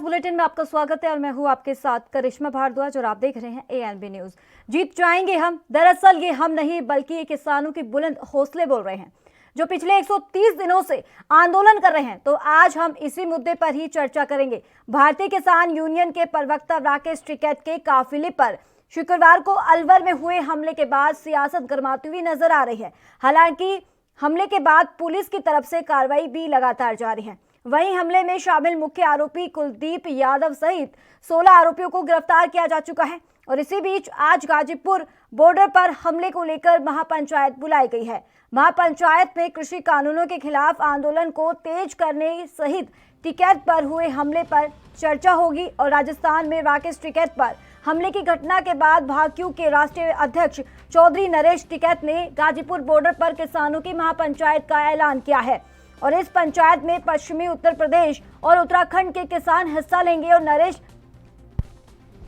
Bulletin में आपका स्वागत है और मैं हूं आपके साथ करिश्मा भारद्वाज और आप देख रहे हैं एएनबी न्यूज। जीत जाएंगे हम, दरअसल ये हम नहीं बल्कि ये किसानों की बुलंद हौसले बोल रहे हैं जो पिछले 130 दिनों से आंदोलन कर रहे हैं। तो आज हम इसी मुद्दे पर ही चर्चा करेंगे। भारतीय किसान यूनियन के प्रवक्ता राकेश टिकैत के काफिले पर शुक्रवार को अलवर में हुए हमले के बाद सियासत गरमाती हुई नजर आ रही है। हालांकि हमले के बाद पुलिस की तरफ से कार्रवाई भी लगातार जारी है। वहीं हमले में शामिल मुख्य आरोपी कुलदीप यादव सहित 16 आरोपियों को गिरफ्तार किया जा चुका है। और इसी बीच आज गाजीपुर बॉर्डर पर हमले को लेकर महापंचायत बुलाई गई है। महापंचायत में कृषि कानूनों के खिलाफ आंदोलन को तेज करने सहित टिकैत पर हुए हमले पर चर्चा होगी। और राजस्थान में राकेश टिकैत पर हमले की घटना के बाद भाजपा के राष्ट्रीय अध्यक्ष चौधरी नरेश टिकैत ने गाजीपुर बॉर्डर पर किसानों की महापंचायत का ऐलान किया है। और इस पंचायत में पश्चिमी उत्तर प्रदेश और उत्तराखंड के किसान हिस्सा लेंगे। और नरेश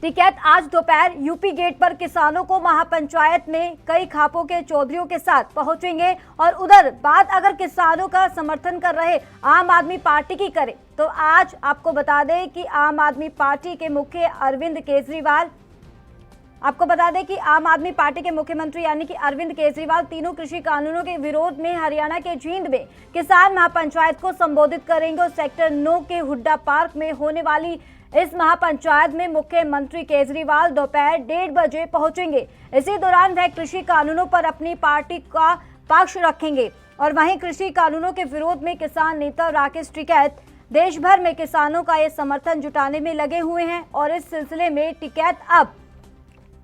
टिकैत आज दोपहर यूपी गेट पर किसानों को महापंचायत में कई खापों के चौधरियों के साथ पहुंचेंगे। और उधर बात अगर किसानों का समर्थन कर रहे आम आदमी पार्टी की करें तो आज आपको बता दें कि आम आदमी पार्टी के मुख्यमंत्री यानी कि अरविंद केजरीवाल तीनों कृषि कानूनों के विरोध में हरियाणा के जींद में किसान महापंचायत को संबोधित करेंगे। और सेक्टर 9 के हुड्डा पार्क में होने वाली इस महापंचायत में मुख्यमंत्री केजरीवाल दोपहर 1:30 बजे पहुंचेंगे। इसी दौरान वह कृषि कानूनों पर अपनी पार्टी का पक्ष रखेंगे। और वहीं कृषि कानूनों के विरोध में किसान नेता राकेश टिकैत देश भर में किसानों का ये समर्थन जुटाने में लगे हुए हैं। और इस सिलसिले में टिकैत अब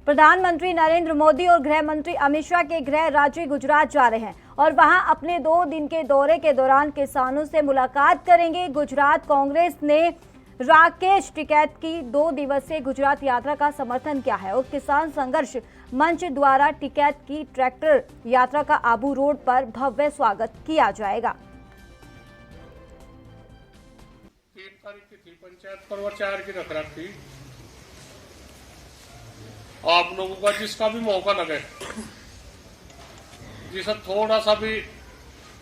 प्रधानमंत्री नरेंद्र मोदी और गृह मंत्री अमित शाह के गृह राज्य गुजरात जा रहे हैं और वहां अपने 2 दिन के दौरे के दौरान किसानों से मुलाकात करेंगे। गुजरात कांग्रेस ने राकेश टिकैत की 2 दिवसीय गुजरात यात्रा का समर्थन किया है। और किसान संघर्ष मंच द्वारा टिकैत की ट्रैक्टर यात्रा का आबू रोड पर भव्य स्वागत किया जाएगा। 3 तारीख की थी पंचायत पर्वचार की रख रखी। आप लोगों का जिसका भी मौका लगे, जिसका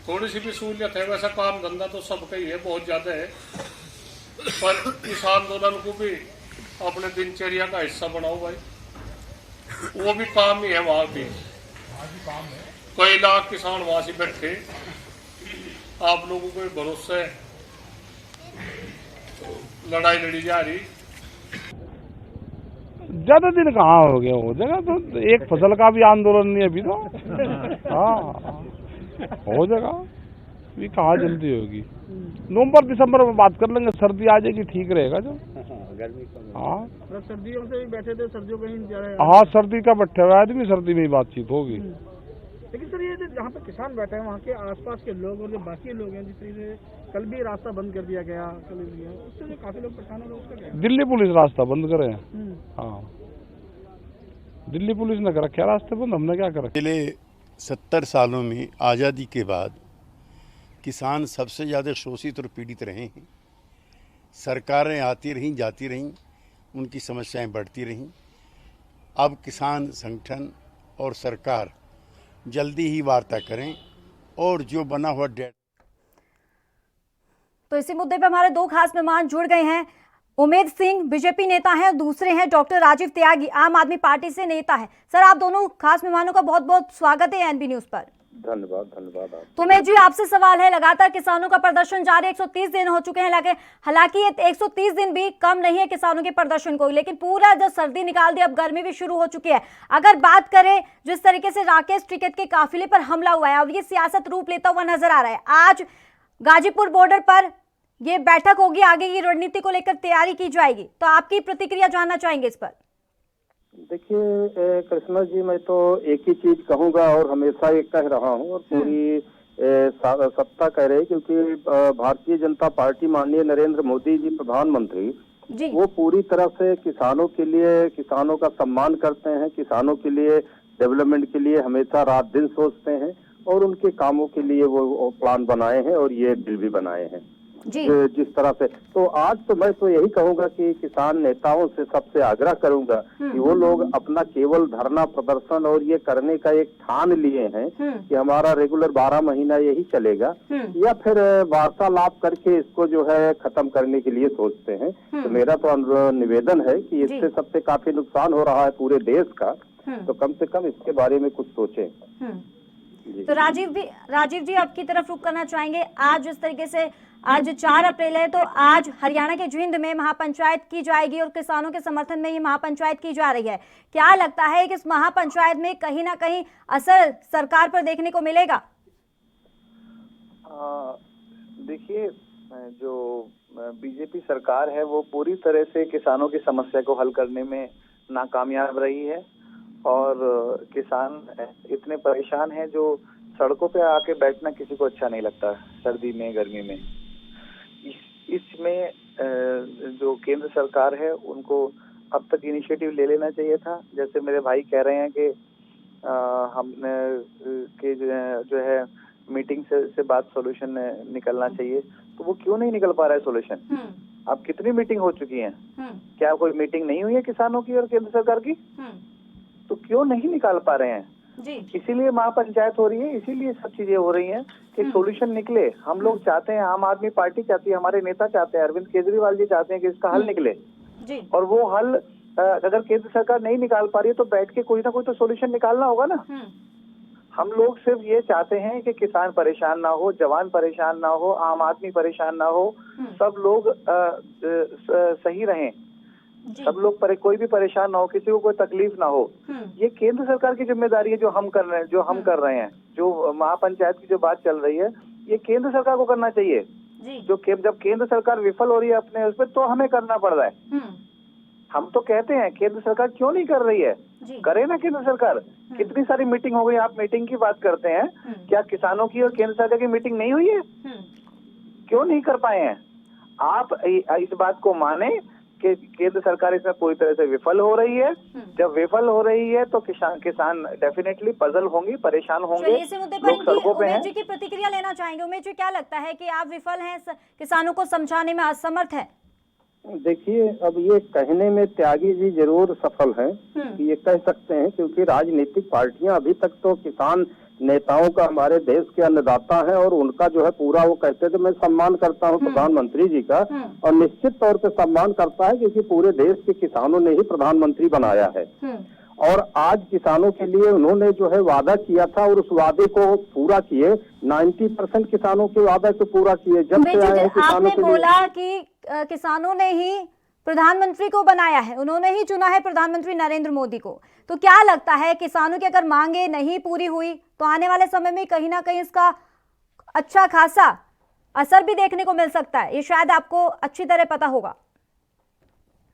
थोड़ी सी भी सहूलियत है, वैसा काम धंधा तो सबका ही है, बहुत ज्यादा है, पर इस आंदोलन को भी अपने दिनचर्या का हिस्सा बनाओ भाई। वो भी काम ही है, वहां भी कई लाख किसान वहां से बैठे, आप लोगों को भरोसा है, लड़ाई लड़ी जा रही। ज्यादा दिन कहाँ हो गया, हो जाएगा तो एक फसल का भी आंदोलन नहीं अभी तो। हाँ हो जाएगा, अभी कहाँ जल्दी होगी। नवंबर दिसंबर में बात कर लेंगे, सर्दी आ जाएगी ठीक रहेगा जो। हाँ सर्दियों से भी बैठे थे, सर्दियों का ही हाँ सर्दी का बैठे हुआ आदमी, सर्दी में ही बातचीत होगी। लेकिन सर ये जहाँ पे किसान बैठे हैं वहाँ के आसपास के लोग और जो बाकी लोग हैं, जिस तरीके से कल भी रास्ता बंद कर दिया गया, उससे जो काफी लोग परेशान हो गए, उसका क्या? दिल्ली पुलिस रास्ता बंद करे। हाँ दिल्ली पुलिस ने करा क्या रास्ते बंद, हमने क्या करा। पिछले 70 सालों में आज़ादी के बाद किसान सबसे ज़्यादा शोषित और पीड़ित रहे हैं। सरकारें आती रहीं जाती रहीं, उनकी समस्याएं बढ़ती रहीं। अब किसान संगठन और सरकार जल्दी ही वार्ता करें और जो बना हुआ डेट। तो इसी मुद्दे पर हमारे 2 खास मेहमान जुड़ गए हैं। उमेद सिंह बीजेपी नेता हैं, दूसरे हैं डॉक्टर राजीव त्यागी, आम आदमी पार्टी से नेता है। सर आप दोनों खास मेहमानों का बहुत बहुत स्वागत है एएनबी न्यूज पर। धन्यवाद। तो उमेद जी आपसे सवाल है, लगातार किसानों का प्रदर्शन जारी है, 130 दिन हो चुके हैं। हालांकि ये 130 दिन भी कम नहीं है किसानों के प्रदर्शन को, लेकिन पूरा जो सर्दी निकाल दी, अब गर्मी भी शुरू हो चुकी है। अगर बात करें जिस तरीके से राकेश टिकैत के काफिले पर हमला हुआ है और ये सियासत रूप लेता हुआ नजर आ रहा है, आज गाजीपुर बॉर्डर पर ये बैठक होगी, आगे की रणनीति को लेकर तैयारी की जाएगी, तो आपकी प्रतिक्रिया जानना चाहेंगे इस पर। देखिए कृष्णा जी, मैं तो एक ही चीज कहूंगा और हमेशा एक कह रहा हूं और पूरी सत्ता कह रही, क्योंकि भारतीय जनता पार्टी माननीय नरेंद्र मोदी जी प्रधानमंत्री जी, वो पूरी तरह से किसानों के लिए, किसानों का सम्मान करते हैं, किसानों के लिए डेवलपमेंट के लिए हमेशा रात दिन सोचते हैं और उनके कामों के लिए वो प्लान बनाए हैं और ये बिल भी बनाए हैं। जी। जिस तरह से, तो आज तो मैं तो यही कहूंगा कि किसान नेताओं से सबसे आग्रह करूंगा कि वो लोग अपना केवल धरना प्रदर्शन और ये करने का एक ठान लिए हैं कि हमारा रेगुलर 12 महीना यही चलेगा, या फिर वार्तालाप करके इसको जो है खत्म करने के लिए सोचते हैं। तो मेरा तो निवेदन है कि इससे सबसे काफी नुकसान हो रहा है पूरे देश का, तो कम से कम इसके बारे में कुछ सोचें। तो राजीव जी आपकी तरफ रुख करना चाहेंगे। आज जिस तरीके से आज 4 अप्रैल है, तो आज हरियाणा के जींद में महापंचायत की जाएगी और किसानों के समर्थन में ये महापंचायत की जा रही है। क्या लगता है कि इस महापंचायत में कहीं ना कहीं असर सरकार पर देखने को मिलेगा? देखिए, जो बीजेपी सरकार है वो पूरी तरह से किसानों की समस्या को हल करने में नाकामयाब रही है और किसान इतने परेशान हैं जो सड़कों पे आके बैठना किसी को अच्छा नहीं लगता सर्दी में, गर्मी में। इसमें जो केंद्र सरकार है उनको अब तक इनिशिएटिव ले लेना चाहिए था। जैसे मेरे भाई कह रहे हैं कि हमने के जो है मीटिंग से बात सॉल्यूशन निकलना चाहिए, तो वो क्यों नहीं निकल पा रहा है सॉल्यूशन? अब कितनी मीटिंग हो चुकी हैं? क्या कोई मीटिंग नहीं हुई है किसानों की और केंद्र सरकार की? तो क्यों नहीं निकाल पा रहे हैं? इसीलिए महापंचायत हो रही है, इसीलिए सब चीजें हो रही हैं कि सॉल्यूशन निकले। हम लोग चाहते हैं, आम आदमी पार्टी चाहती है, हमारे नेता चाहते हैं, अरविंद केजरीवाल जी चाहते हैं कि इसका हल निकले। और वो हल अगर केंद्र सरकार नहीं निकाल पा रही है तो बैठ के कोई ना कोई तो सॉल्यूशन निकालना होगा ना। हम लोग सिर्फ ये चाहते हैं कि किसान परेशान ना हो, जवान परेशान ना हो, आम आदमी परेशान ना हो, सब लोग सही रहें, सब लोग कोई भी परेशान ना हो, किसी को कोई तकलीफ ना हो। ये केंद्र सरकार की जिम्मेदारी है जो हम कर रहे हैं, जो महापंचायत की जो बात चल रही है ये केंद्र सरकार को करना चाहिए। जब केंद्र सरकार विफल हो रही है अपने उस पर, तो हमें करना पड़ रहा है। हम तो कहते हैं केंद्र सरकार क्यों नहीं कर रही है, करे ना केंद्र सरकार। कितनी सारी मीटिंग हो गई, आप मीटिंग की बात करते हैं, क्या किसानों की और केंद्र सरकार की मीटिंग नहीं हुई है? क्यों नहीं कर पाए हैं? आप इस बात को माने कि केंद्र सरकार इसमें पूरी तरह से विफल हो रही है। जब विफल हो रही है तो किसान डेफिनेटली पजल होंगे, परेशान होंगे। इसी मुद्दे पर उमेश जी की प्रतिक्रिया लेना चाहेंगे। उमेश जी, क्या लगता है कि आप विफल हैं, किसानों को समझाने में असमर्थ है? देखिए, अब ये कहने में त्यागी जी जरूर सफल हैं, ये कह सकते हैं, क्योंकि राजनीतिक पार्टियां अभी तक तो किसान नेताओं का, हमारे देश के अन्नदाता हैं और उनका जो है पूरा, वो कहते थे, मैं सम्मान करता हूं प्रधानमंत्री जी का, और निश्चित तौर पे सम्मान करता है क्योंकि पूरे देश के किसानों ने ही प्रधानमंत्री बनाया है। और आज किसानों के लिए उन्होंने जो है वादा किया था और उस वादे को पूरा किए। 90% किसानों के वादा को पूरा किए। जब से आए हैं किसानों के बोला कि किसानों ने ही प्रधानमंत्री को बनाया है, उन्होंने ही चुना है प्रधानमंत्री नरेंद्र मोदी को। तो क्या लगता है किसानों की अगर मांगे नहीं पूरी हुई तो आने वाले समय में कहीं ना कहीं इसका अच्छा खासा असर भी देखने को मिल सकता है? ये शायद आपको अच्छी तरह पता होगा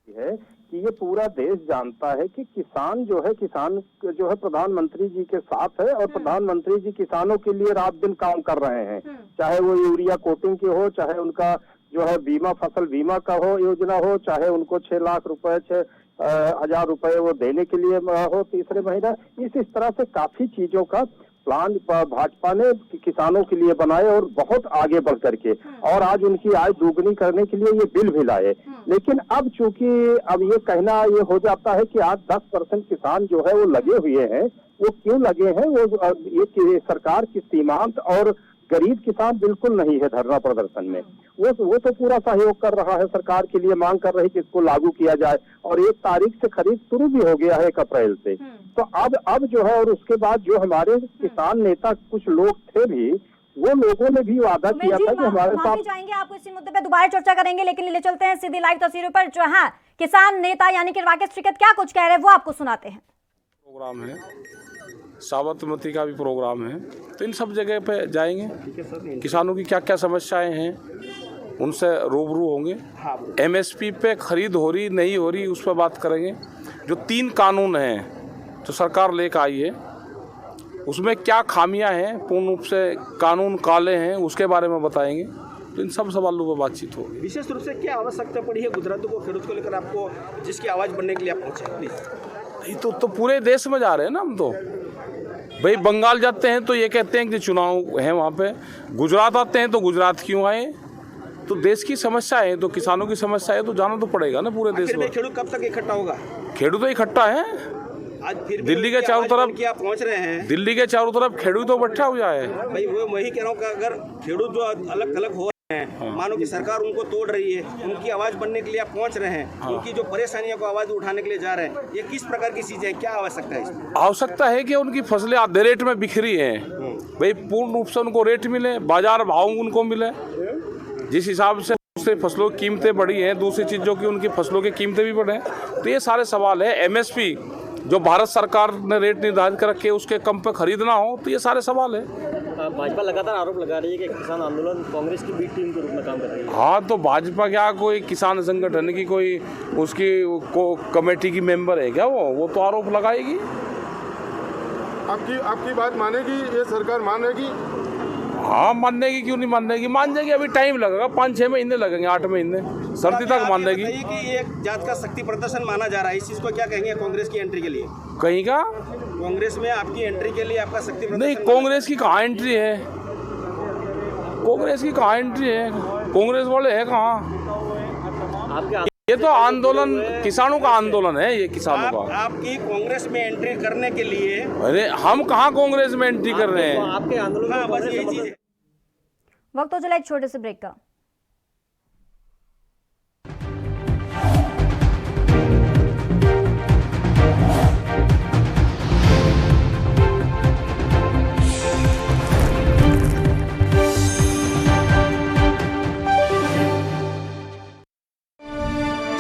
है कि ये पूरा देश जानता है कि किसान जो है प्रधानमंत्री जी के साथ है, और प्रधानमंत्री जी किसानों के लिए रात दिन काम कर रहे हैं। चाहे वो यूरिया कोटिंग की हो, चाहे उनका जो है बीमा, फसल बीमा का हो योजना हो, चाहे उनको 6 लाख रुपए 6,000 रुपए वो देने के लिए हो तीसरे महीना। इस तरह से काफी चीजों का प्लान भाजपा ने किसानों के लिए बनाए और बहुत आगे बढ़ करके, और आज उनकी आय दोगुनी करने के लिए ये बिल भी लाए। लेकिन अब चूंकि अब ये कहना ये हो जाता है कि आज 10% किसान जो है वो लगे हुए हैं। वो क्यों लगे हैं? वो ये सरकार की सीमांत और गरीब किसान बिल्कुल नहीं है धरना प्रदर्शन में। वो तो पूरा सहयोग कर रहा है, सरकार के लिए मांग कर रही कि इसको लागू किया जाए, और 1 तारीख से खरीद शुरू भी हो गया है 1 अप्रैल से। तो अब जो है, और उसके बाद जो हमारे किसान नेता कुछ लोग थे भी, वो लोगों ने भी वादा किया था कि हमारे साथ जाएंगे। आपको इसी मुद्दे पे दोबारा चर्चा करेंगे, लेकिन ले चलते हैं सीधी लाइव तस्वीरों पर, जहां किसान नेता यानी कि राकेश टिकैत क्या कुछ कह रहे हैं वो आपको सुनाते हैं। प्रोग्राम है, साबरमती का भी प्रोग्राम है, तो इन सब जगह पे जाएंगे, किसानों की क्या क्या समस्याएं हैं उनसे रूबरू होंगे। MSP पे खरीद हो रही नहीं हो रही उस पर बात करेंगे। जो 3 कानून हैं जो सरकार लेकर आई है उसमें क्या खामियां हैं, पूर्ण रूप से कानून काले हैं, उसके बारे में बताएंगे। तो इन सब सवालों पर बातचीत होगी। विशेष रूप से क्या आवश्यकता पड़ी है गुजरात को, खेडूत को लेकर आपको, जिसकी आवाज़ बनने के लिए आप पहुँचे? प्लीज। तो पूरे देश में जा रहे हैं ना हम। तो भाई बंगाल जाते हैं तो ये कहते हैं कि चुनाव है वहाँ पे, गुजरात आते हैं तो गुजरात क्यों आए, तो देश की समस्या है, तो किसानों की समस्या है, तो जाना तो पड़ेगा ना पूरे देश में। खेडूत कब तक इकट्ठा होगा? खेडूत तो इकट्ठा है, आज फिर भी दिल्ली के उनकी चारों आवाज तरफ बन के आप पहुंच रहे हैं। दिल्ली के चारों तरफ खेडूत तो इकट्ठा हो जाए। भाई वो वही कह रहा हूँ कि अगर खेडूत जो अलग थलग हो रहे हैं, मानो कि सरकार उनको तोड़ रही है, उनकी आवाज बनने के लिए आप पहुंच रहे हैं, उनकी जो परेशानियों को आवाज उठाने के लिए जा रहे हैं, ये किस प्रकार की चीजें हैं, क्या आवश्यकता है इसमें? आवश्यकता है कि उनकी फसलें आधे रेट में बिखरी हैं, भाई पूर्ण रूप से उनको रेट मिले, बाजार भाव उनको मिले। जिस हिसाब से दूसरी फसलों की कीमतें बढ़ी हैं, दूसरी चीज़ों की उनकी फसलों की कीमतें भी बढ़े, तो ये सारे सवाल है। एमएसपी जो भारत सरकार ने रेट निर्धारित कर रखे उसके कम पे खरीदना हो, तो ये सारे सवाल है। भाजपा लगातार आरोप लगा रही है कि किसान आंदोलन कांग्रेस की बी टीम के रूप में काम कर रही है। हाँ, तो भाजपा क्या कोई किसान संगठन की कोई उसकी कमेटी की मेंबर है क्या? वो तो आरोप लगाएगी। आपकी बात मानेगी ये सरकार? मानेगी? हाँ, मानने की क्यों नहीं मानेगी, मान जाएगी। अभी टाइम लगेगा, 5-6 महीने लगेंगे, 8 महीने, सर्दी तक मान देगी। कि एक जात का शक्ति प्रदर्शन माना जा रहा है, इस चीज को क्या कहेंगे कांग्रेस की एंट्री के लिए? कहीं का कांग्रेस में आपकी एंट्री के लिए आपका शक्ति प्रदर्शन नहीं, कांग्रेस की कहाँ एंट्री है? कांग्रेस की कहाँ एंट्री है? कांग्रेस वाले है कहाँ? आपके ये तो आंदोलन किसानों का आंदोलन है, ये किसानों का। आपकी कांग्रेस में एंट्री करने के लिए? अरे हम कहाँ कांग्रेस में एंट्री कर रहे हैं? आपके आंदोलन हाँ, बस यही चीज है। वक्त हो चला एक छोटे से ब्रेक का।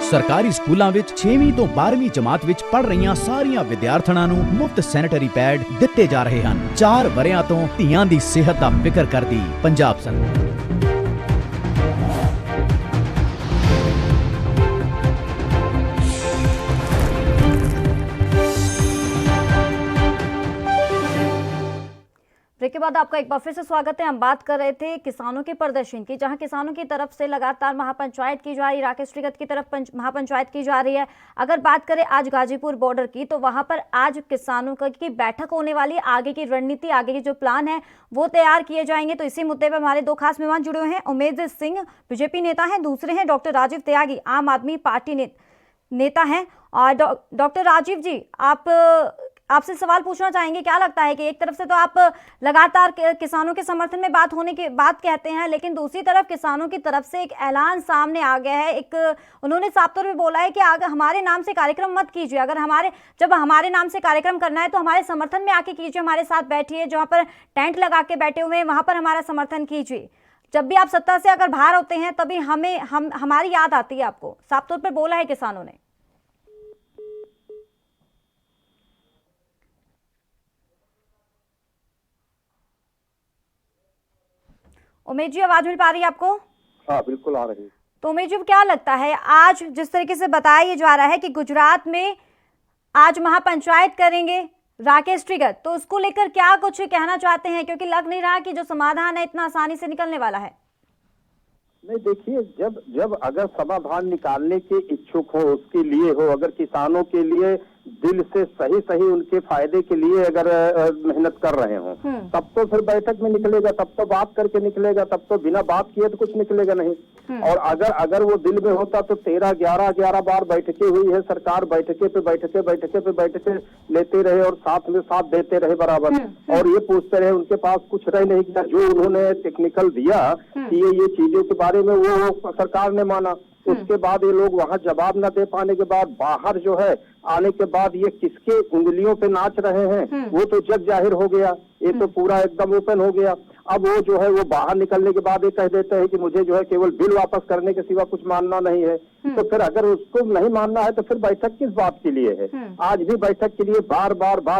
ਸਰਕਾਰੀ ਸਕੂਲਾਂ ਵਿੱਚ 6ਵੀਂ ਤੋਂ 12ਵੀਂ ਜਮਾਤ ਵਿੱਚ ਪੜ੍ਹ ਰਹੀਆਂ ਸਾਰੀਆਂ ਵਿਦਿਆਰਥਣਾਂ ਨੂੰ ਮੁਫਤ ਸੈਨੀਟਰੀ ਪੈਡ ਦਿੱਤੇ ਜਾ ਰਹੇ ਹਨ। 4 ਵਰਿਆਂ ਤੋਂ ਧੀਆਂ ਦੀ ਸਿਹਤ ਦਾ ਫਿਕਰ ਕਰਦੀ ਪੰਜਾਬ ਸਰਕਾਰ। ब्रेक के बाद आपका एक बार फिर से स्वागत है। हम बात कर रहे थे किसानों के प्रदर्शन की, जहां किसानों की तरफ से लगातार महापंचायत की जा रही, राकेश टिकैत की तरफ महापंचायत की जा रही है। अगर बात करें आज गाजीपुर बॉर्डर की, तो वहां पर आज किसानों की बैठक होने वाली है। आगे की रणनीति, आगे की जो प्लान है वो तैयार किए जाएंगे। तो इसी मुद्दे पर हमारे 2 खास मेहमान जुड़े हुए हैं। उमेद सिंह बीजेपी नेता हैं, दूसरे हैं डॉक्टर राजीव त्यागी आम आदमी पार्टी नेता हैं। और डॉक्टर राजीव जी, आपसे सवाल पूछना चाहेंगे, क्या लगता है कि एक तरफ से तो आप लगातार किसानों के समर्थन में बात होने की बात कहते हैं, लेकिन दूसरी तरफ किसानों की तरफ से एक ऐलान सामने आ गया है। उन्होंने साफ तौर पे बोला है कि अगर हमारे नाम से कार्यक्रम मत कीजिए, जब हमारे नाम से कार्यक्रम करना है तो हमारे समर्थन में आके कीजिए, हमारे साथ बैठिए, जहाँ पर टेंट लगा के बैठे हुए हैं वहाँ पर हमारा समर्थन कीजिए। जब भी आप सत्ता से अगर बाहर होते हैं तभी हमारी याद आती है आपको, साफ तौर पर बोला है किसानों ने। उमेद जी, आवाज मिल पा रही है आपको? हाँ, बिल्कुल आ रही है। तो उमेद जी, क्या लगता है आज जिस तरीके से बताया जा रहा है कि गुजरात में आज महापंचायत करेंगे राकेश टिकैत, तो उसको लेकर क्या कुछ कहना चाहते हैं? क्योंकि लग नहीं रहा कि जो समाधान है इतना आसानी से निकलने वाला है। नहीं, देखिए, जब अगर समाधान निकालने के इच्छुक हो, उसके लिए हो, अगर किसानों के लिए दिल से सही उनके फायदे के लिए अगर मेहनत कर रहे हो, तब तो फिर बैठक में निकलेगा, तब तो बात करके निकलेगा, तब तो बिना बात किए तो कुछ निकलेगा नहीं। और अगर वो दिल में होता तो 13-11 बार बैठकें हुई है, सरकार बैठके पे बैठके लेते रहे और साथ में साथ देते रहे बराबर, और ये पूछते रहे, उनके पास कुछ रह नहीं गया। जो उन्होंने टेक्निकल दिया कि ये चीजों के बारे में वो सरकार ने माना, उसके बाद ये लोग वहाँ जवाब न दे पाने के बाद बाहर जो है आने के बाद ये किसके उंगलियों पे नाच रहे हैं वो तो जग जाहिर हो गया, ये तो पूरा एकदम ओपन हो गया। अब वो जो है वो बाहर निकलने के बाद ये कह देते हैं कि मुझे जो है केवल बिल वापस करने के सिवा कुछ मानना नहीं है। तो फिर अगर उसको नहीं मानना है तो फिर बैठक किस बात के लिए है? आज भी बैठक के लिए बार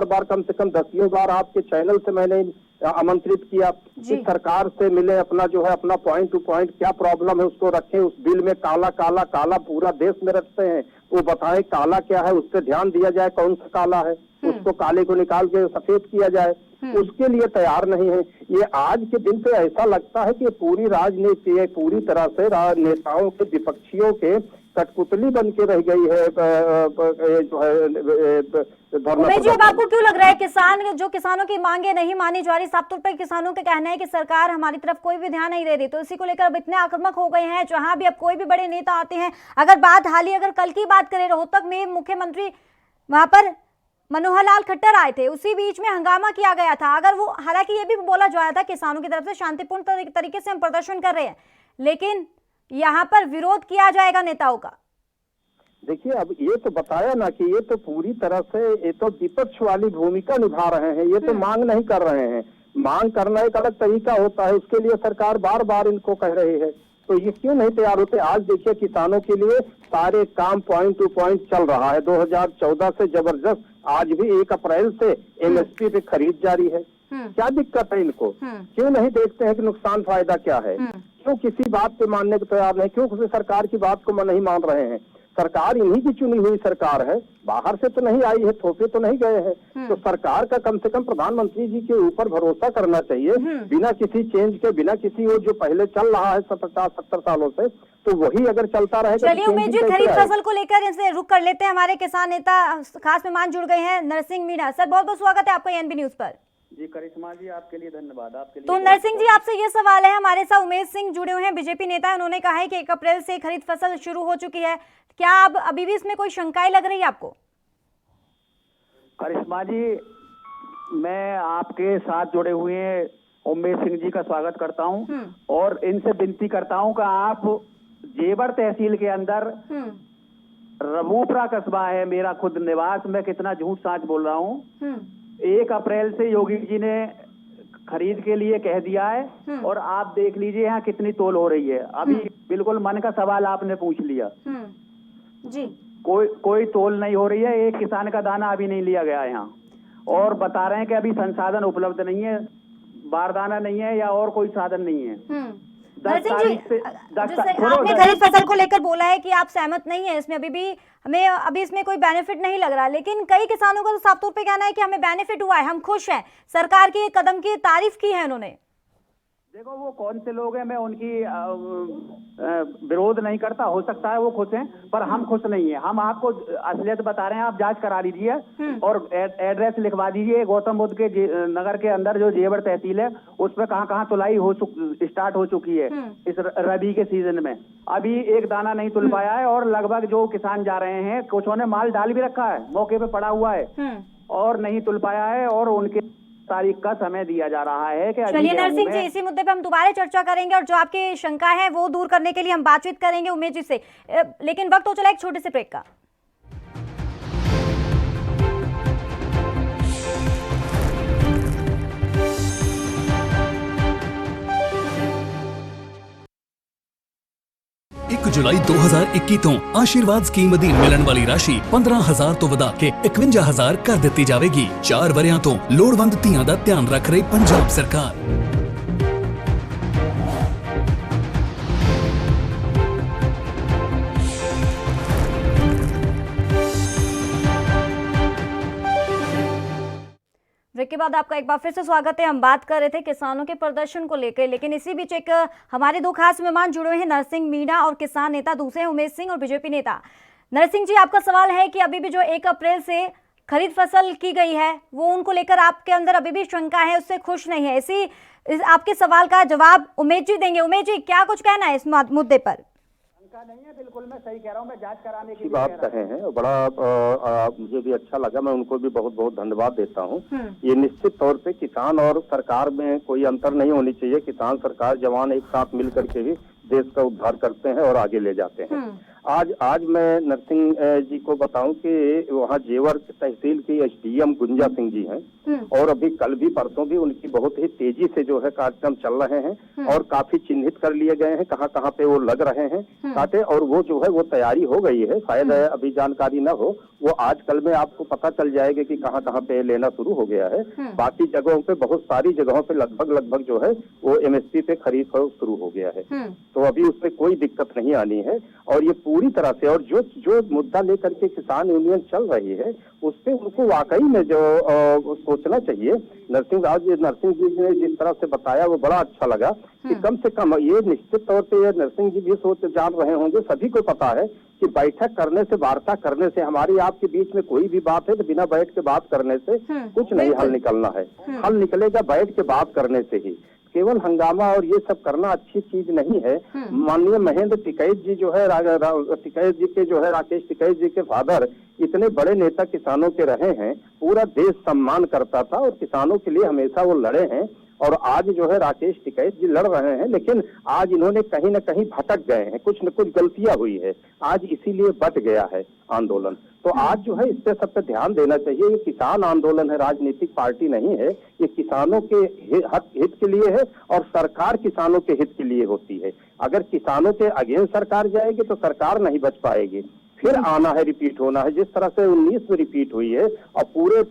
बार कम से कम 10 बार आपके चैनल से मैंने आमंत्रित किया कि सरकार से मिले, अपना जो है अपना पॉइंट टू पॉइंट क्या प्रॉब्लम है उसको रखें। उस बिल में काला पूरा देश में रखते हैं, वो बताएं काला क्या है, उस पर ध्यान दिया जाए, कौन सा काला है, उसको काले को निकाल के सफेद किया जाए, उसके लिए तैयार नहीं है। ये आज के दिन पे ऐसा लगता है कि पूरी राजनीति पूरी तरह से नेताओं के, विपक्षियों के कठपुतली बन के रह गई है जो है धरना उमेश जी, अब प्रदर्शन। आपको क्यों लग रहा है किसानों की मांगे नहीं मानी जा रही? साफ तौर पर किसानों का कहना है कि सरकार हमारी तरफ कोई भी ध्यान नहीं दे रही, तो इसी को लेकर अब इतने आक्रामक हो गए हैं। जहां भी अब कोई भी बड़े नेता आते हैं, अगर कल की बात करें, रोहतक में मुख्यमंत्री वहां पर मनोहर लाल खट्टर आए थे, उसी बीच में हंगामा किया गया था। अगर वो, हालांकि ये भी बोला जा रहा था किसानों की तरफ से शांतिपूर्ण तरीके से हम प्रदर्शन कर रहे हैं, लेकिन यहाँ पर विरोध किया जाएगा नेताओं का। देखिए, अब ये तो बताया ना कि ये तो पूरी तरह से ये तो विपक्ष वाली भूमिका निभा रहे हैं, ये तो मांग नहीं कर रहे हैं। मांग करना एक अलग तरीका होता है, उसके लिए सरकार बार बार इनको कह रही है, तो ये क्यों नहीं तैयार होते? आज देखिए, किसानों के लिए सारे काम पॉइंट टू पॉइंट चल रहा है। 2014 से जबरदस्त, आज भी 1 अप्रैल से एमएसपी पे खरीद जारी है। क्या दिक्कत है इनको? क्यों नहीं देखते हैं कि नुकसान फायदा क्या है? क्यों किसी बात पे मानने को तैयार नहीं? क्यों किसी सरकार की बात को नहीं मान रहे हैं? सरकार इन्हीं की चुनी हुई सरकार है, बाहर से तो नहीं आई है, थोपे तो नहीं गए हैं। तो सरकार का कम से कम प्रधानमंत्री जी के ऊपर भरोसा करना चाहिए, बिना किसी चेंज के, बिना किसी वो जो पहले चल रहा है 50-70 सालों से, तो वही अगर चलता रहेगा। चलिए उमेश जी, खरीफ फसल को लेकर इनसे रुक कर लेते हैं। हमारे किसान नेता खास मेहमान जुड़ गए हैं, नरसिंह मीणा। सर, बहुत बहुत स्वागत है आपका एएनबी न्यूज पर। जी करिश्मा जी, आपके लिए धन्यवाद। आपके लिए तो नरसिंह जी, आपसे ये सवाल है, हमारे साथ उमेश सिंह जुड़े हुए हैं, बीजेपी नेता है। उन्होंने कहा है कि 1 अप्रैल से खरीद फसल शुरू हो चुकी है। क्या अब अभी भी इसमें कोई शंकाएं लग रही है आपको? करिश्मा जी, मैं आपके साथ जुड़े हुए उमेश सिंह जी का स्वागत करता हूं और इनसे विनती करता हूं कि आप जेवर तहसील के अंदर रबूपरा कस्बा है मेरा खुद निवास, मैं कितना झूठ साच बोल रहा हूं। 1 अप्रैल से योगी जी ने खरीद के लिए कह दिया है और आप देख लीजिए यहाँ कितनी तोल हो रही है। अभी बिल्कुल मन का सवाल आपने पूछ लिया जी, कोई तोल नहीं हो रही है, एक किसान का दाना अभी नहीं लिया गया यहाँ। और बता रहे हैं कि अभी संसाधन उपलब्ध नहीं है, बारदाना नहीं है या और कोई साधन नहीं है। नरसिंह जी, आपने खरीफ फसल को लेकर बोला है कि आप सहमत नहीं है इसमें, अभी इसमें कोई बेनिफिट नहीं लग रहा, लेकिन कई किसानों का तो साफ तौर पे कहना है कि हमें बेनिफिट हुआ है, हम खुश हैं, सरकार के कदम की तारीफ की है उन्होंने। देखो, वो कौन से लोग हैं, मैं उनकी विरोध नहीं करता, हो सकता है वो खुश हैं, पर हम खुश नहीं है। हम आपको असलियत बता रहे हैं, आप जांच करा लीजिए और एड्रेस लिखवा दीजिए। गौतम बुद्ध के नगर के अंदर जो जेवर तहसील है, उस पर कहाँ तुलाई स्टार्ट हो चुकी है इस रबी के सीजन में। अभी एक दाना नहीं तुल पाया है और लगभग जो किसान जा रहे हैं, कुछ ने माल डाल भी रखा है, मौके पे पड़ा हुआ है और नहीं तुल पाया है और उनके तारीख का समय दिया जा रहा है कि चलिए नरसिंह जी, इसी मुद्दे पे हम दोबारा चर्चा करेंगे और जो आपकी शंका है वो दूर करने के लिए हम बातचीत करेंगे उमेश जी से, लेकिन वक्त हो चला एक छोटे से ब्रेक का। जुलाई 2021 ਤੋਂ ਆਸ਼ੀਰਵਾਦ ਸਕੀਮ ਅਧੀਨ ਮਿਲਣ ਵਾਲੀ ਰਾਸ਼ੀ 15,000 ਤੋਂ ਵਧਾ ਕੇ 51,000 ਕਰ ਦਿੱਤੀ ਜਾਵੇਗੀ। 4 ਵਰਿਆਂ ਤੋਂ ਲੋੜਵੰਦ ਧੀਆਂ ਦਾ ਧਿਆਨ ਰੱਖ ਰਹੀ ਪੰਜਾਬ ਸਰਕਾਰ। ब्रेक के बाद आपका एक बार फिर से स्वागत है। हम बात कर रहे थे किसानों के प्रदर्शन को लेकर, लेकिन इसी बीच एक हमारे 2 खास मेहमान जुड़े हुए हैं, नरसिंह मीणा और किसान नेता, दूसरे हैं उमेश सिंह और बीजेपी नेता। नरसिंह जी, आपका सवाल है कि अभी भी जो 1 अप्रैल से खरीद फसल की गई है, वो उनको लेकर आपके अंदर अभी भी शंका है, उससे खुश नहीं है। इस आपके सवाल का जवाब उमेश जी देंगे। उमेश जी, क्या कुछ कहना है इस मुद्दे पर? नहीं है, बिल्कुल मैं सही कह रहा हूँ, मैं जांच कराने की बात कहे हैं, बड़ा मुझे भी अच्छा लगा, मैं उनको भी बहुत बहुत धन्यवाद देता हूँ। ये निश्चित तौर पे किसान और सरकार में कोई अंतर नहीं होनी चाहिए। किसान, सरकार, जवान एक साथ मिल करके ही देश का उद्धार करते हैं और आगे ले जाते हैं। आज मैं नरसिंह जी को बताऊं कि वहाँ जेवर तहसील की एसडीएम गुंजा सिंह जी हैं और अभी कल भी परसों भी उनकी बहुत ही तेजी से जो है कार्यक्रम चल रहे हैं और काफी चिन्हित कर लिए गए हैं कहाँ कहाँ पे वो लग रहे हैं कांटे, और वो जो है वो तैयारी हो गई है। शायद अभी जानकारी न हो, वो आज कल में आपको पता चल जाएगा कि कहाँ कहाँ पे लेना शुरू हो गया है। बाकी जगहों पे, बहुत सारी जगहों पे लगभग जो है वो एमएसपी पे खरीद शुरू हो गया है, तो अभी उसमें कोई दिक्कत नहीं आनी है। और ये पूरी तरह से, और जो मुद्दा लेकर के किसान यूनियन चल रही है उस पे उनको वाकई में जो सोचना चाहिए। नरसिंह जी ने जिस तरह से बताया वो बड़ा अच्छा लगा कि कम से कम ये निश्चित तौर पे ये नरसिंह जी भी सोच जान रहे होंगे, सभी को पता है कि बैठक करने से, वार्ता करने से, हमारी आपके बीच में कोई भी बात है तो बिना बैठ के बात करने से कुछ नहीं हल निकलना है। हल निकलेगा बैठ के बात करने से ही। केवल हंगामा और ये सब करना अच्छी चीज नहीं है। माननीय महेंद्र टिकैत जी जो है, टिकैत जी के जो है, राकेश टिकैत जी के फादर इतने बड़े नेता किसानों के रहे हैं, पूरा देश सम्मान करता था और किसानों के लिए हमेशा वो लड़े हैं। और आज जो है राकेश टिकैत जी लड़ रहे हैं, लेकिन आज इन्होंने कहीं न कहीं भटक गए हैं, कुछ न कुछ गलतियां हुई है, आज इसीलिए बट गया है आंदोलन। तो आज जो है इस पे सब पे ध्यान देना चाहिए। ये किसान आंदोलन है, राजनीतिक पार्टी नहीं है। ये किसानों के हित के लिए है और सरकार किसानों के हित के लिए होती है। अगर किसानों के अगेंस्ट सरकार जाएगी तो सरकार नहीं बच पाएगी, फिर आना है, रिपीट होना है, जिस तरह से 19 में रिपीट हुई है। और पूरे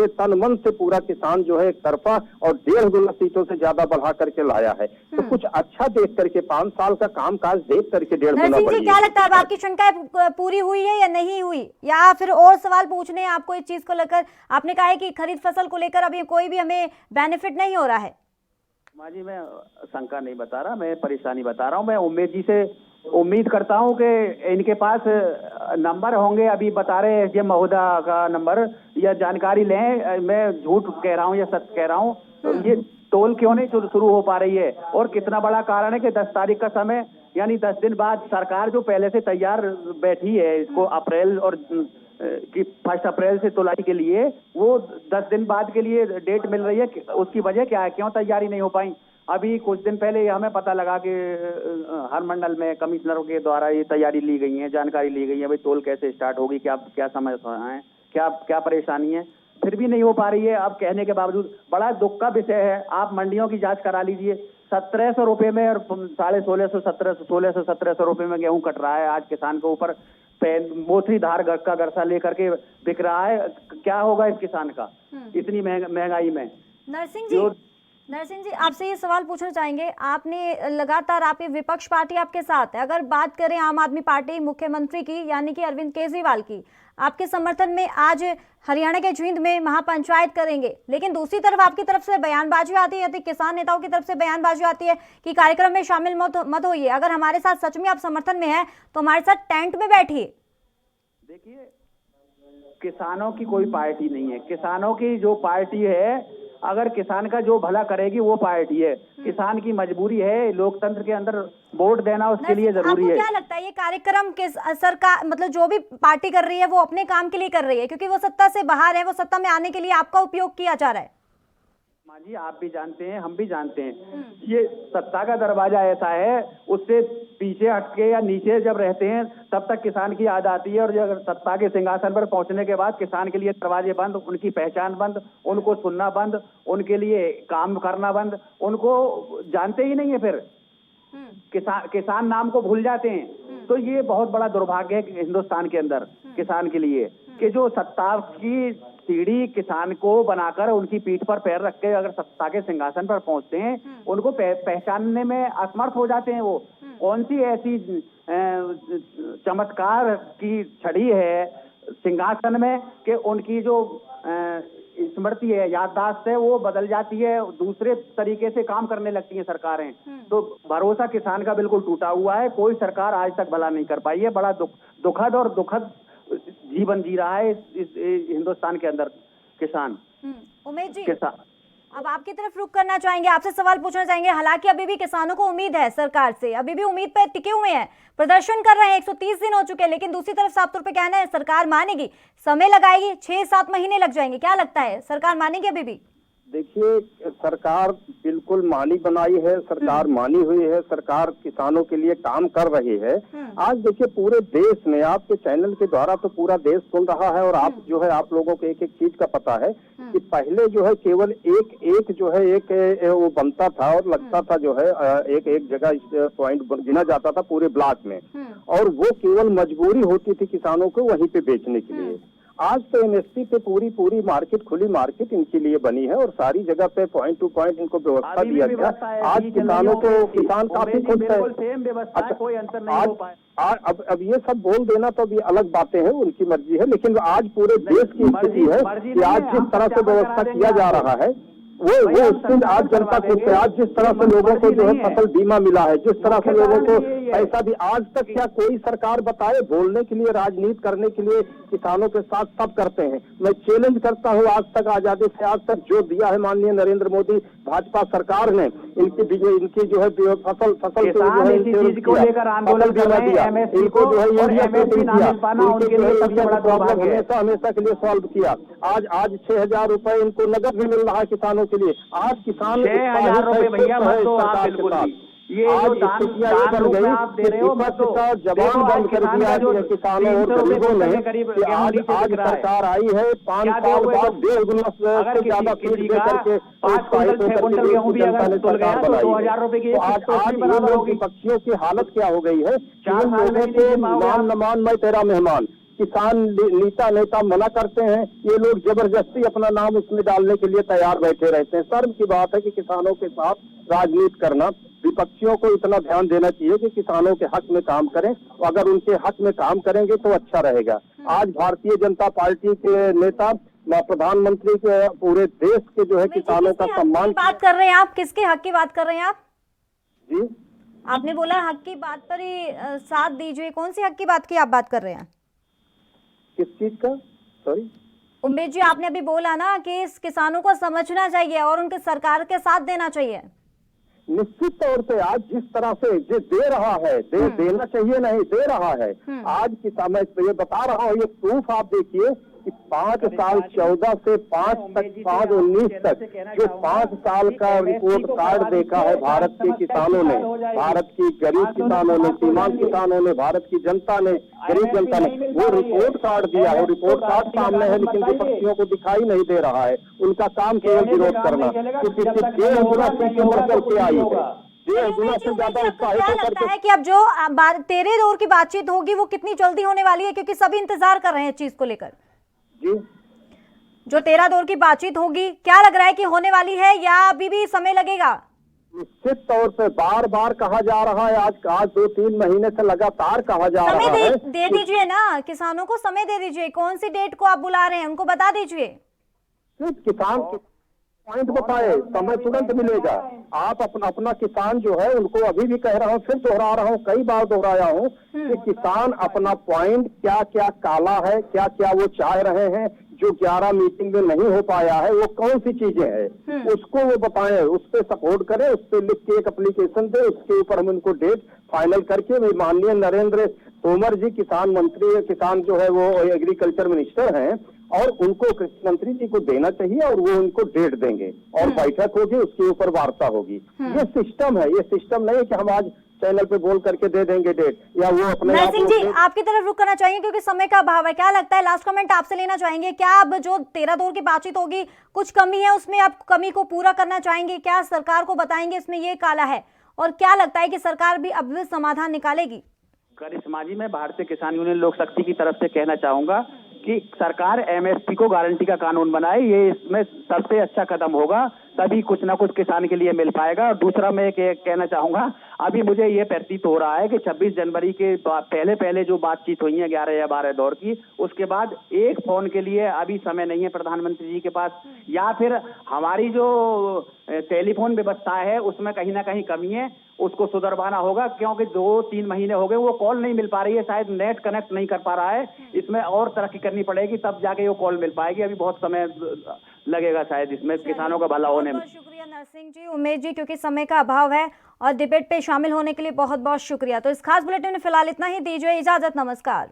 तन मन से पूरा किसान जो है एक तरफा और 1.5 गुना सीटों से ज्यादा बढ़ा करके लाया है। तो कुछ अच्छा देख करके 5 साल का कामकाज देख करके 1.5 गुना नरसिंह जी, क्या लगता है, आपकी शंकाएं पूरी हुई है या नहीं हुई, या फिर और सवाल पूछने हैं आपको इस चीज को लेकर? आपने कहा है कि खरीफ फसल को लेकर अभी कोई भी हमें बेनिफिट नहीं हो रहा है। माँ जी, मैं शंका नहीं बता रहा, मैं परेशानी बता रहा हूँ। मैं उमेश जी से उम्मीद करता हूँ कि इनके पास नंबर होंगे, अभी बता रहे हैं एसडीएम महोदय का नंबर, या जानकारी लें। मैं झूठ कह रहा हूँ या सच कह रहा हूँ? ये टोल क्यों नहीं शुरू हो पा रही है, और कितना बड़ा कारण है कि 10 तारीख का समय, यानी 10 दिन बाद सरकार जो पहले से तैयार बैठी है इसको अप्रैल और कि 1 अप्रैल से तुलाई के लिए, वो 10 दिन बाद के लिए डेट मिल रही है। उसकी वजह क्या है, क्यों तैयारी नहीं हो पाई? अभी कुछ दिन पहले हमें पता लगा कि हर मंडल में कमिश्नरों के द्वारा ये तैयारी ली गई है, जानकारी ली गई है, भाई टोल कैसे स्टार्ट होगी, क्या समस्या है, क्या परेशानी है, फिर भी नहीं हो पा रही है। अब कहने के बावजूद बड़ा दुख का विषय है। आप मंडियों की जांच करा लीजिए, 1700 रुपए में और 1600-1700 रुपए में गेहूं कट रहा है। आज किसान के ऊपर मोथरी धार का गरसा लेकर के बिक रहा है। क्या होगा इस किसान का इतनी महंगाई में? नरसिंह जी, आपसे ये सवाल पूछना चाहेंगे, आपने लगातार, आपकी विपक्ष पार्टी आपके साथ है, अगर बात करें आम आदमी पार्टी मुख्यमंत्री की यानी कि अरविंद केजरीवाल की, आपके समर्थन में आज हरियाणा के जींद में महापंचायत करेंगे, लेकिन दूसरी तरफ आपकी तरफ से बयानबाजी आती है, किसान नेताओं की तरफ से बयानबाजी आती है कि कार्यक्रम में शामिल मत होइए, अगर हमारे साथ सच में आप समर्थन में हैं तो हमारे साथ टेंट में बैठिए। देखिए, किसानों की कोई पार्टी नहीं है। किसानों की जो पार्टी है, अगर किसान का जो भला करेगी वो पार्टी है। किसान की मजबूरी है, लोकतंत्र के अंदर वोट देना उसके लिए जरूरी है। आपको क्या लगता है ये कार्यक्रम किस सरकार, मतलब जो भी पार्टी कर रही है वो अपने काम के लिए कर रही है, क्योंकि वो सत्ता से बाहर है, वो सत्ता में आने के लिए आपका उपयोग किया जा रहा है? माँ जी, आप भी जानते हैं, हम भी जानते हैं, ये सत्ता का दरवाजा ऐसा है, उससे पीछे हटके या नीचे जब रहते हैं तब तक किसान की याद आती है, और जब सत्ता के सिंहासन पर पहुंचने के बाद किसान के लिए दरवाजे बंद, उनकी पहचान बंद, उनको सुनना बंद, उनके लिए काम करना बंद, उनको जानते ही नहीं है। फिर किसान नाम को भूल जाते हैं। तो ये बहुत बड़ा दुर्भाग्य है हिंदुस्तान के अंदर किसान के लिए, कि जो सत्ता की सीढ़ी किसान को बनाकर उनकी पीठ पर पैर रख के अगर सत्ता के सिंहासन पर पहुंचते हैं, उनको पहचानने में असमर्थ हो जाते हैं। वो कौन सी ऐसी चमत्कार की छड़ी है सिंहासन में कि उनकी जो स्मृति है, याददाश्त है, वो बदल जाती है, दूसरे तरीके से काम करने लगती हैं सरकारें। तो भरोसा किसान का बिल्कुल टूटा हुआ है, कोई सरकार आज तक भला नहीं कर पाई है। बड़ा दुखद जीवन जी रहा है इस हिंदुस्तान के अंदर किसान। उमेश जी, अब आपकी तरफ रुख करना चाहेंगे, आपसे सवाल पूछना चाहेंगे। हालांकि अभी भी किसानों को उम्मीद है सरकार से, अभी भी उम्मीद पे टिके हुए हैं, प्रदर्शन कर रहे हैं, 130 दिन हो चुके हैं, लेकिन दूसरी तरफ साफ तौर पे कहना है सरकार मानेगी, समय लगाएगी, 6-7 महीने लग जाएंगे। क्या लगता है, सरकार मानेगी अभी भी? देखिए, सरकार बिल्कुल मानी बनाई है, सरकार मानी हुई है, सरकार किसानों के लिए काम कर रही है। आज देखिए, पूरे देश में आपके चैनल के द्वारा तो पूरा देश सुन रहा है, और आप जो है, आप लोगों को एक एक चीज का पता है कि पहले जो है केवल एक जो है एक वो बनता था और लगता था, जो है एक जगह पॉइंट गिना जाता था पूरे ब्लॉक में, और वो केवल मजबूरी होती थी किसानों को वहीं पे बेचने के लिए। आज तो एमएसपी पे पूरी मार्केट, खुली मार्केट इनके लिए बनी है, और सारी जगह पे पॉइंट टू पॉइंट इनको व्यवस्था दिया गया। आज किसानों को, किसान काफी खुश है। अच्छा, कोई अंतर नहीं हो पाया। अब ये सब बोल देना तो अभी अलग बातें हैं, उनकी मर्जी है, लेकिन आज पूरे देश की स्थिति है कि आज जिस तरह से व्यवस्था किया जा रहा है वो उससे आज जनता खुश है। आज जिस तरह से लोगों को जो है फसल बीमा मिला है, जिस तरह से लोगों को पैसा भी आज तक क्या कोई सरकार बताए? बोलने के लिए, राजनीति करने के लिए किसानों के साथ सब करते हैं। मैं चैलेंज करता हूँ, आज तक आजादी से आज तक जो दिया है माननीय नरेंद्र मोदी भाजपा सरकार ने, इनकी जो है फसल के जो है इंश्योरेंस किया, फसल बीमा दिया, इनको जो है यूरिया पेटिंग किया, इनके जो है प्रॉब्लम हमेशा के लिए सॉल्व किया। आज 6,000 रुपए इनको नगद भी मिल रहा है किसानों के लिए। आज किसान 6,000 रुपए भैया मत दो आप बिल्कुल भी। ये जो दान रूप में आप दे रहे हो मत दो। जवान बंद कर दिया किसानों और गरीबों ने। आज सरकार आई है 5 साल बाद 1.5 से ज्यादा फीस दे करके 5 क्विंटल 6 क्विंटल गेहूं भी अगर तुल गया तो 2,000 रुपए की आज विपक्षियों की हालत क्या हो गई है? 4 लोगों के मान न मान मैं तेरा मेहमान, किसान नेता मना करते हैं, ये लोग जबरदस्ती अपना नाम उसमें डालने के लिए तैयार बैठे रहते हैं। शर्म की बात है कि किसानों के साथ राजनीति करना। विपक्षियों को इतना ध्यान देना चाहिए कि किसानों के हक में काम करें, अगर उनके हक में काम करेंगे तो अच्छा रहेगा। आज भारतीय जनता पार्टी के नेता प्रधानमंत्री के पूरे देश के जो है किसानों का सम्मान। बात कर रहे हैं आप, किसके हक की बात कर रहे हैं आप? जी आपने बोला हक की बात पर ही साथ दीजिए, कौन सी हक की बात की आप बात कर रहे हैं? किस चीज का? सॉरी उम्मीद जी, आपने अभी बोला ना कि इस किसानों को समझना चाहिए और उनके सरकार के साथ देना चाहिए। निश्चित तौर से आज जिस तरह से जो दे रहा है, देना चाहिए नहीं, दे रहा है। आज किसान, मैं ये बता रहा हूँ, ये प्रूफ आप देखिए कि 5 साल 14 से 5/19 तक जो 5 साल का रिपोर्ट कार्ड देखा है भारत के किसानों ने, भारत की गरीब किसानों ने, सीमांत किसानों ने, भारत की जनता ने, गरीब जनता ने वो रिपोर्ट कार्ड दिया है। रिपोर्ट कार्ड सामने है, लेकिन विपक्षियों को दिखाई नहीं दे रहा है। उनका काम केवल विरोध करना, क्योंकि 1.5 गुना सीटें बढ़ करके आई है। 1.5 गुना से ज्यादा क्या लगता है कि अब जो 13 दौर की बातचीत होगी वो कितनी जल्दी होने वाली है? क्योंकि सभी इंतजार कर रहे हैं इस चीज को लेकर। जी, जो 13 दौर की बातचीत होगी, क्या लग रहा है कि होने वाली है या अभी भी समय लगेगा? निश्चित तौर पे बार बार कहा जा रहा है, आज 2-3 महीने से लगातार कहा जा रहा है। दे दीजिए ना, किसानों को समय दे दीजिए। कौन सी डेट को आप बुला रहे हैं, उनको बता दीजिए। किसान पॉइंट बताए, समय तुरंत मिलेगा। आप अपना किसान जो है, उनको अभी भी कह रहा हूँ, फिर दोहरा रहा हूँ, कई बार दोहराया हूँ कि किसान अपना पॉइंट क्या क्या काला है, क्या क्या वो चाह रहे हैं, जो 11 मीटिंग में नहीं हो पाया है, वो कौन सी चीजें हैं, उसको वो बताएं, उस पर सपोर्ट करें, उस पर लिख के एक एप्लीकेशन दे, उसके ऊपर हम उनको डेट फाइनल करके, माननीय नरेंद्र तोमर जी किसान मंत्री, किसान जो है वो एग्रीकल्चर मिनिस्टर हैं, और उनको कृषि मंत्री जी को देना चाहिए और वो उनको डेट देंगे और बैठक होगी, उसके ऊपर वार्ता होगी। ये सिस्टम है, ये सिस्टम नहीं है कि हम आज चैनल पे बोल करके दे देंगे डेट, या वो अपने नरसिंह जी आपकी तरफ रुक करना चाहिए क्योंकि समय का अभाव है। क्या लगता है, लास्ट कमेंट आपसे लेना चाहेंगे, क्या अब जो 13 दौर की बातचीत होगी कुछ कमी है उसमें, आप कमी को पूरा करना चाहेंगे? क्या सरकार को बताएंगे इसमें ये काला है, और क्या लगता है कि सरकार भी अब समाधान निकालेगी? करिश्मा जी, मैं भारतीय किसान यूनियन लोक शक्ति की तरफ से कहना चाहूंगा कि सरकार एमएसपी को गारंटी का कानून बनाए, ये इसमें सबसे अच्छा कदम होगा, तभी कुछ ना कुछ किसान के लिए मिल पाएगा। और दूसरा मैं कहना चाहूंगा, अभी मुझे ये प्रतीत हो रहा है कि 26 जनवरी के पहले जो बातचीत हुई है 11 या 12 दौर की, उसके बाद एक फोन के लिए अभी समय नहीं है प्रधानमंत्री जी के पास, या फिर हमारी जो टेलीफोन व्यवस्था है उसमें कहीं ना कहीं कमी है, उसको सुधरवाना होगा, क्योंकि 2-3 महीने हो गए वो कॉल नहीं मिल पा रही है, शायद नेट कनेक्ट नहीं कर पा रहा है, इसमें और तरक्की करनी पड़ेगी तब जाके वो कॉल मिल पाएगी, अभी बहुत समय लगेगा शायद इसमें किसानों का भला होने में। बहुत शुक्रिया नरसिंह जी, उमेश जी, क्योंकि समय का अभाव है और डिबेट पे शामिल होने के लिए बहुत बहुत शुक्रिया। तो इस खास बुलेटिन में फिलहाल इतना ही, दीजिए इजाजत, नमस्कार।